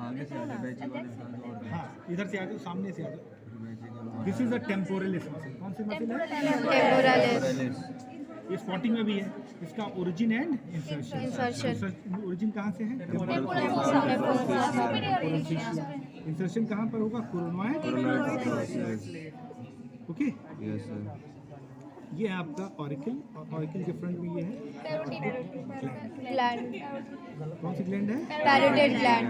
आगे से आगे बैची वाले साथ और हाँ इधर से आ जाओ, सामने से आ जाओ। This is a temporalis muscle. कौन सी मसल है? टेम्पोरलिस। ये स्पॉटिंग में भी है। इसका ओरिजिन एंड इंसर्शन। ओरिजिन कहाँ से है? इंसर्शन कहाँ पर होगा? कोरोनॉइड। Okay, yes sir. ये है आपका ऑरिकल, और ऑरिकल के फ्रंट में ये है ग्लैंड, कौन सी ग्लैंड है? पैरोटिड ग्लैंड,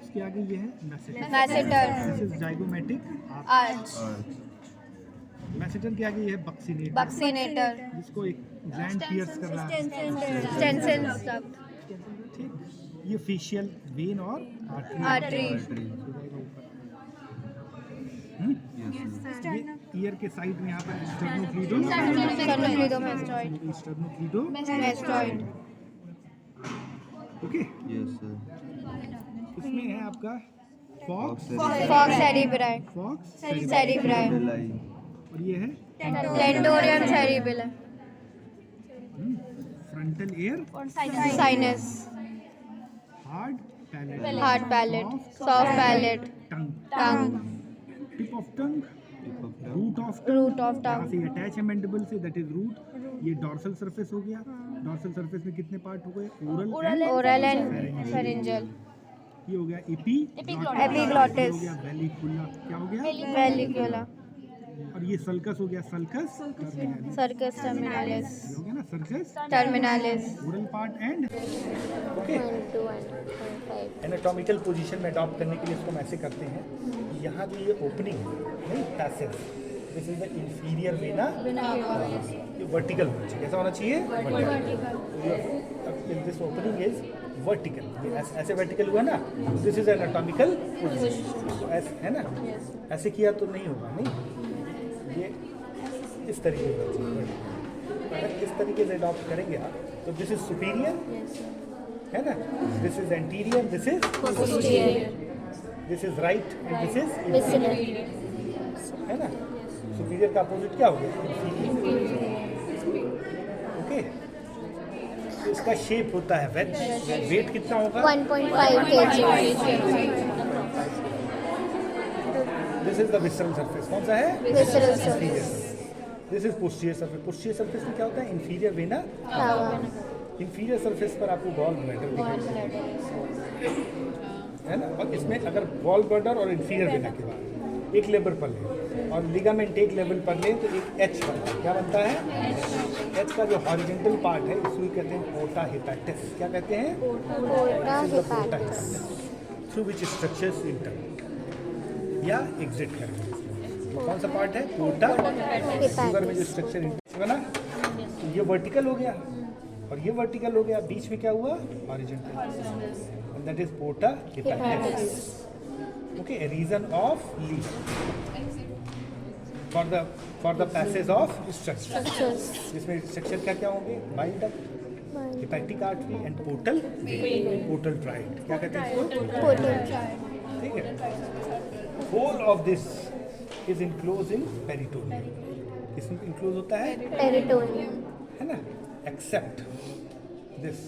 इसके आगे ये है masseter. Masseter, this is zygomatic arch, masseter के आगे ये है बक्सीनेटर, बक्सीनेटर, जिसको एक ग्लैंड पियर्स कर रहा है। स्टेंसिल डक्ट, ठीक, ये फेशियल वेन और आर्टरी, ये ईयर के साइड में यहाँ पर sternocleido, sternocleidomastoid. Okay, yes sir. इसमें है आपका falx falx cerebri, cerebri, cerebelli. और ये है tentorium cerebellum, frontal air, sinus, hard palate, hard palate, soft palate, tongue, tongue, tip of tongue, root of root of यहाँ टंग, से attach है mandible से, दैट इज रूट। ये dorsal surface हो गया। डॉर्सल सरफेस में कितने पार्ट हो गए? ओरल एंड फेरिंजियल, ये हो गया एपी, एपिग्लॉटिस, हो गया वेलिकुला, क्या हो गया? वेलिकुला, और ये सल्कस हो गया, सल्कस टर्मिनालिस, सर्कस टर्मिनालिस, हो गया ना sulcus terminalis. Oral part end. Okay, anatomical position में अडॉप्ट करने के लिए इसको हम ऐसे करते हैं। यहाँ जो ये ओपनिंग नहीं passage, this is the inferior vena, ये वर्टिकल होना चाहिए। कैसा होना चाहिए? Vertical. This opening is vertical, ये ऐसे वर्टिकल हुआ ना, दिस इज एनाटॉमिकल पोजीशन। ऐसे है ना, ऐसे किया तो नहीं होगा, नहीं, ये इस तरीके से होना चाहिए। अगर इस तरीके से अडॉप्ट करेंगे आप तो दिस इज सुपीरियर, है ना, this is anterior, this is this is right and this is inferior, है ना। सुपीरियर का अपोजिट क्या हो गया? ओके, तो इसका शेप होता है वेज। वेट कितना होगा? 1.5 kg, this is the visceral surface. कौन सा है? visceral surface, inferior. This is posterior surface. Posterior surface में क्या होता है? Inferior vena. इंफीरियर सरफेस पर आपको गॉल ब्लैडर दिखेगा, है ना। और इसमें अगर गॉल ब्लैडर और इंफीरियर वेना के बाद एक लेवल पर ले और लिगामेंट एक लेवल पर ले तो एक एच बनता है। क्या बनता है? एच का जो हॉरिजॉन्टल पार्ट है इसको कहते हैं पोर्टा हेपेटिस। क्या कहते हैं? पोर्टा hepatitis, through which structures inter या एग्जिट करेंगे। कौन सा पार्ट है? पोर्टा शुगर में जो स्ट्रक्चर इंटर होगा ना, तो ये वर्टिकल हो गया और ये वर्टिकल हो गया, बीच में क्या हुआ? Horizontal, and that is porta hepatis. Okay, region of leaf for the passage of structure. इसमें स्ट्रक्चर क्या क्या होंगे? Bile duct, hepatic artery and portal triad. क्या कहते हैं इसको? ठीक है। Whole of this is enclose in peritoneum. इसमें इंक्लोज होता है, पेरिटोनियम, है ना, except this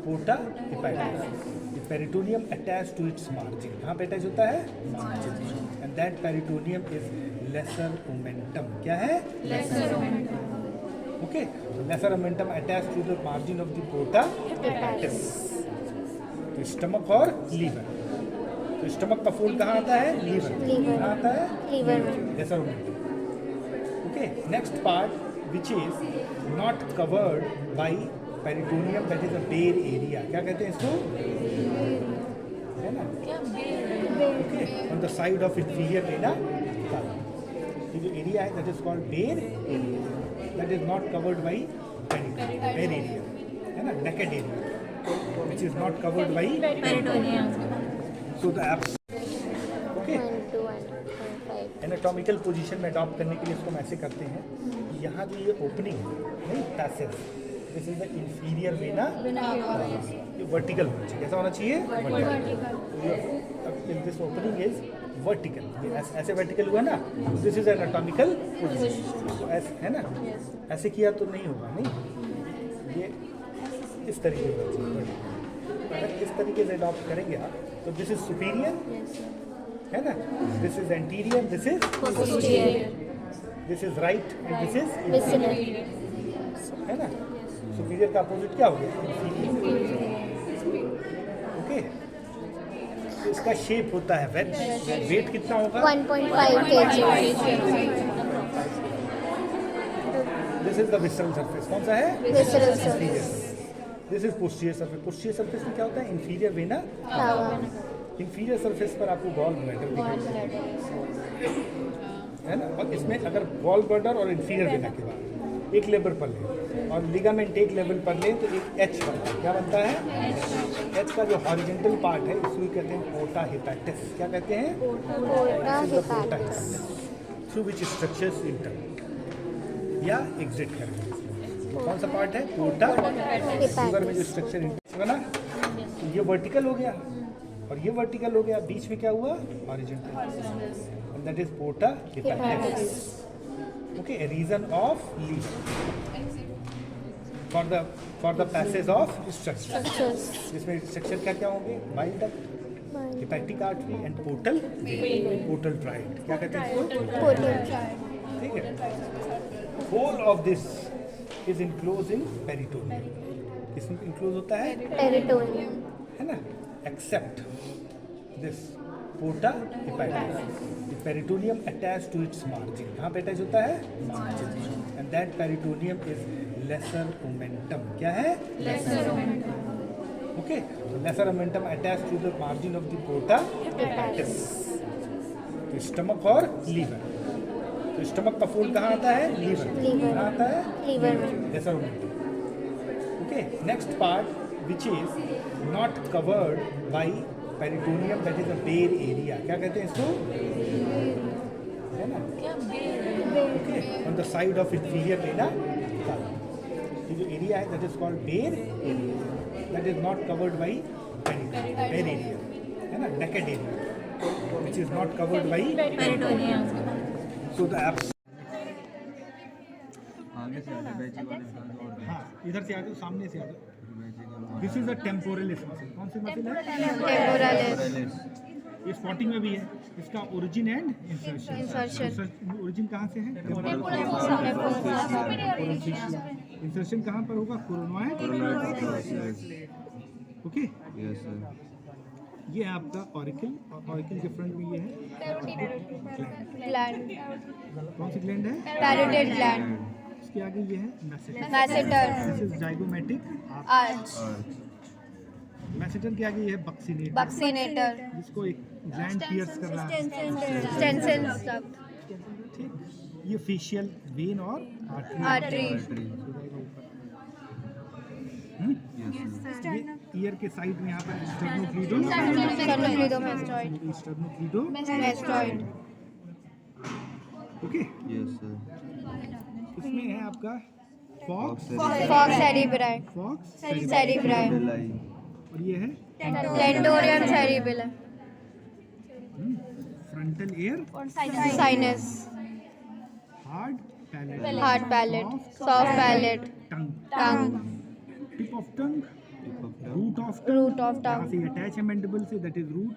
porta hepatis. Peritoneum attach to its margin. कहाँ पे अटैच होता है? Margin. And that peritoneum is lesser omentum. क्या है? Lesser omentum. Okay, lesser omentum attach to the margin of the porta hepatis. तो stomach और liver, तो stomach का फूड कहाँ आता है? लीवर। कहाँ आता है? लीवर में। Lesser omentum. Okay, next part which is not covered by peritoneum, that is a bare area. क्या कहते हैं इसको? है ना, okay, on the side of inferior vena. ये जो एरिया है दैट इज कॉल्ड बेर area, that is not covered by peritoneum. बेर एरिया है ना, naked area which is not covered by peritoneum. So the abs. Okay, 1.5, anatomical position में adopt करने के लिए इसको हम ऐसे करते हैं। यहाँ जो ये ओपनिंग नहीं passage, this is the inferior vena, ये वर्टिकल होना चाहिए। कैसा होना चाहिए? Vertical. This opening is vertical, ये ऐसे वर्टिकल हुआ ना, दिस इज एनाटॉमिकल पोजीशन। ऐसे है ना, ऐसे किया तो नहीं होगा, नहीं, ये इस तरीके से होना चाहिए। अगर इस तरीके से अडॉप्ट करेंगे आप तो दिस इज सुपीरियर है ना, this is anterior, this is Posterior. This is right and this is Vicinal. है ना। सुपीरियर का अपोजिट क्या हो गया? ओके, इसका शेप होता है वेज। वेट कितना होगा? 1.5 kg. This is the visceral surface. कौन सा है? Visceral surface. This is posterior surface. Posterior surface में क्या होता है? Inferior vena Cava. Inferior surface पर आपको गॉल ब्लैडर दिखेगा, है ना। और इसमें अगर गॉल ब्लैडर और इंफीरियर वेना के बाद एक लेवल पर लें और लिगामेंट एक लेवल पर लें तो एक एच बनता है। क्या बनता है? एच का जो हॉरिजेंटल पार्ट है इसको कहते हैं पोर्टा हेपेटिस। क्या कहते हैं? Porta hepatis. Through which structures inter या एग्जिट करेंगे। वो कौन सा पार्ट है? पोर्टा लीवर में जो स्ट्रक्चर इंटर ना, तो ये वर्टिकल हो गया और ये वर्टिकल हो गया, बीच में क्या हुआ? Horizontal, and that is porta hepatis. Okay, region of liver for the passage of structure. Structures. जिसमें स्ट्रक्चर क्या क्या होंगे? Bile duct, hepatic artery and portal triad. क्या कहते हैं इसको? Portal. ठीक है। Whole of this is enclose in peritoneum. किसमें इनक्लोज होता है? Peritoneum. है ना, except this porta hepatis. Peritoneum attach to its margin. कहाँ पे अटैच होता है? Margin. And that peritoneum is lesser omentum. क्या है? Lesser omentum. Okay, lesser omentum attach to the margin of the porta hepatis. तो stomach और liver, तो stomach का फोल्ड कहाँ आता है? लीवर। Liver. कहाँ आता है? Liver में. Lesser omentum. Okay, next part which is not covered by peritoneum, that is a bare area. क्या कहते हैं इसको? है ना, okay, on the side of inferior vena cava. ये जो एरिया है दैट इज कॉल्ड बेर area, that is not covered by peritoneum. बेर एरिया है ना, naked area which is not covered by peritoneum. So the आगे से आगे बैची वाले सांस और दे। हाँ, इधर से आ जाओ, सामने से आ जाओ। बैची का this is the temporalis muscle. कौन सी मसल है? Temporalis. ये स्पॉटिंग में भी है। इसका origin and insertion. Insertion. Origin कहाँ से है? इंसर्शन कहाँ पर होगा? कोरोनॉइड। Okay, yes sir. ये है आपका ऑरिकल, और ऑरिकल के फ्रंट में ये है Gland. कौन सी ग्लैंड है? Parotid gland. इसके आगे ये है masseter. Masseter. This is zygomatic Arch. Masseter के आगे ये है बक्सीनेटर, Buccinator. जिसको एक ग्लैंड पियर्स कर रहा है। Stenson duct. ठीक, ये फेशियल वेन और आर्टरी। Artery. Yes sir. ये ईयर के साइड में यहाँ पर sternocleido, Sternocleidomastoid. Sternocleido. Mastoid. Okay, yes sir. इसमें है आपका fox, Fox cerebri. Fox Cerebri. बेलाई। और ये है Tentorium cerebellum. Frontal air, Sinus. Hard palate, Hard palate. Soft palate. Tongue, Tongue. Tip of tongue, tip of tongue. Root of Root of यहाँ tongue. से attach है मैंडिबल से, that is root.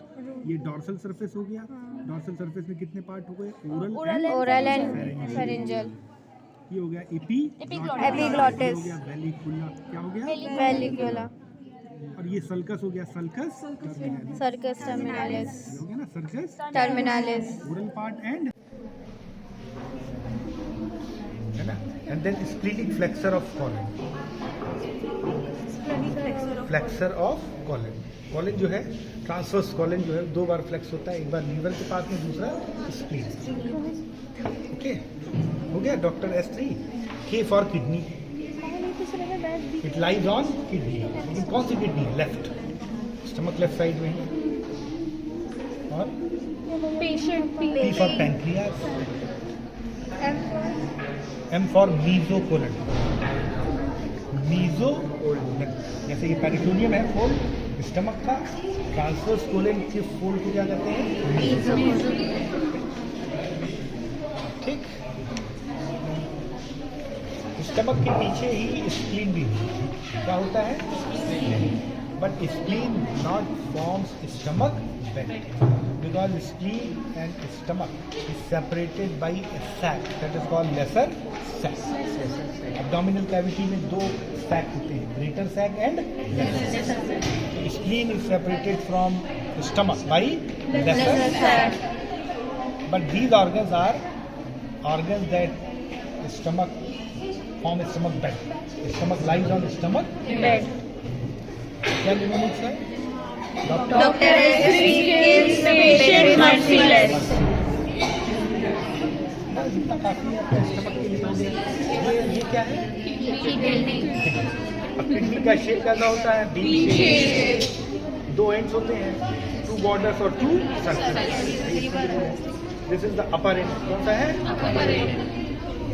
ये dorsal surface हो गया। Dorsal surface में कितने part हो गए? Oral, Oral and pharyngeal. ये हो गया एपिग्लॉटिस, Epiglottis. हो गया वेलिकुला। क्या हो गया? Vallicula. और ये सल्कस हो गया, सल्कस टर्मिनालिस। Circus terminalis. ये हो गया ना, circus Terminalis. Oral part end, है ना। And then splenic flexure of colon. Flexure of colon, colon जो है ट्रांसवर्स कॉलन जो है दो बार फ्लेक्स होता है, एक बार लीवर के पास में, दूसरा स्प्लीन। ओके, हो गया doctor S3। K for kidney, it lies on kidney. लेकिन कौन सी kidney? Left, stomach left side में है। और P for pancreas, M for mesocolon. Meso, जैसे ये पेरिटोनियम है फोल्ड स्टमक का, ट्रांसवर्स कोलन के फोल्ड को क्या कहते हैं? ठीक, स्टमक के पीछे ही स्प्लीन भी है। क्या होता है? but spleen not forms stomach bed because spleen and stomach is separated by a sac that is called lesser sac. Abdominal cavity में दो sac होते हैं, greater sac and lesser sac. Spleen is separated from stomach by lesser sac. But these organs are organs that stomach form a stomach bed. Stomach lies on stomach Bed. क्या नियमित है? Doctor is patient merciless. जितना काफी है अपने stomach के लिए हो गया. ये क्या है? किडनी का शेप कैसा होता है? B shape. दो एंड्स होते हैं, टू बॉर्डर्स और to circles. This is the upper and. कौन सा है?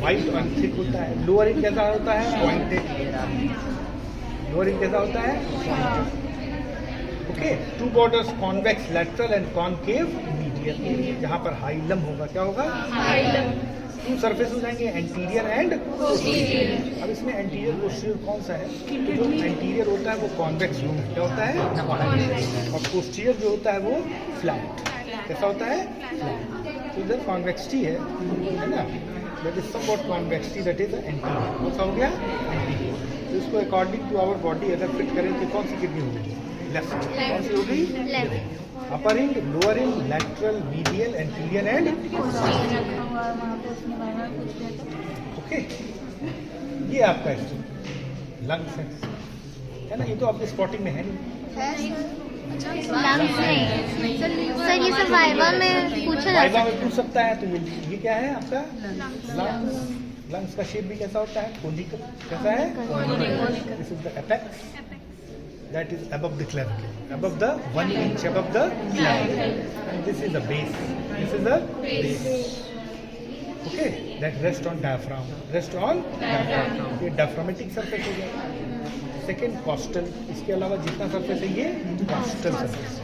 वाइट और थिक होता है. लोअर एंड कैसा होता है? पॉइंटेड. लोअर एंड कैसा होता है? Okay. Two borders convex lateral and concave medial. जहाँ पर हाइलम होगा, क्या होगा? टू सरफेस हो जाएंगे, एंटीरियर एंड पोस्टीरियर. अब इसमें एंटीरियर पोस्टीरियर कौन सा है? तो जो एंटीरियर होता है वो कॉन्वेक्स रूम. क्या होता है? और पोस्टीरियर जो होता है वो फ्लैट. कैसा होता है? फ्लैट. तो इधर कॉन्वेक्सिटी है ना, that is somewhat convexity, that is anterior. कौन सा हो गया? एंटीरियर. तो इसको अकॉर्डिंग टू आवर बॉडी अगर फिट करें तो कौन सी किडनी होगी? लेफ्ट. कौन सी होगी? Upper end, lower end, lateral, medial, anterior and okay. ये आपका लंग्स है ना. ये तो आपके स्पॉटिंग में है नहीं. लंग्स नहीं सर, ये सब वाइवा में पूछा जा वाइवा में पूछ सकता है. तो ये क्या है आपका? लंग्स. लंग्स का शेप भी कैसा होता है? कोनिकल. कैसा है? This is the apex. That is above the clavicle, above the 1 inch above the clavicle. And this is the base. This is the base. Okay, that rest on diaphragm. Rest on diaphragm. ये diaphragmatic surface हो गया. Second costal. इसके अलावा जितना surface है ये costal surface.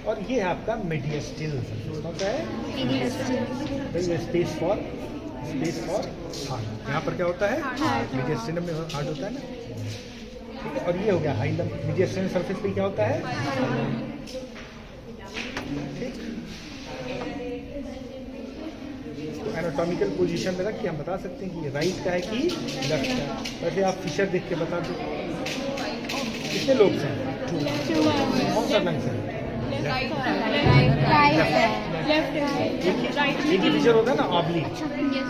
और ये है आपका mediastinal surface. कौन सा है? There is a space for heart. यहाँ पर क्या होता है? mediastinum में heart होता है ना. ठीक है. और ये हो गया हाइलम. मीडियस्टिनल सरफेस पे क्या होता है? ठीक. तो एनाटॉमिकल पोजीशन में रख के हम बता सकते हैं कि ये राइट का है कि लेफ्ट का है. वैसे आप फिशर देख के बता दो. कितने लोग हैं? कौन सा लंग्स है? एक ही फिशर होता है ना, ऑब्लिक.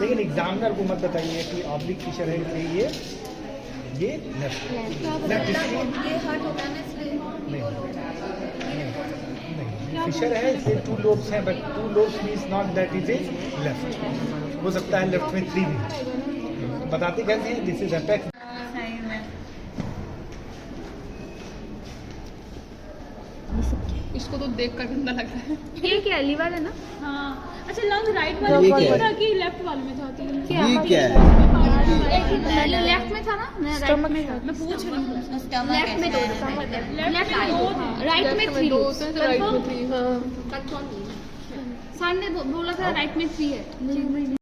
लेकिन एग्जामिनर को मत बताइए कि ऑब्लिक फिशर है इसलिए ये लेफ्ट. लेफ्ट इसलिए नहीं, फिशर है इसलिए 2 लोब्स हैं, but 2 lobes means not that is a left. हो सकता है लेफ्ट में 3 भी. बताते कैसे हैं? This is apex. इसको तो देख कर गंदा लग रहा है. ये क्या लीवर है ना? हाँ. अच्छा, लंग राइट वाले में था कि लेफ्ट वाले में था? ये क्या है? लेफ्ट में था ना, राइट में था. मैं पूछ रही हूँ. लेफ्ट में 2 लेफ्ट में 2 थे, राइट में 3. राइट में 3. हाँ. सर ने बोला था राइट में 3 है.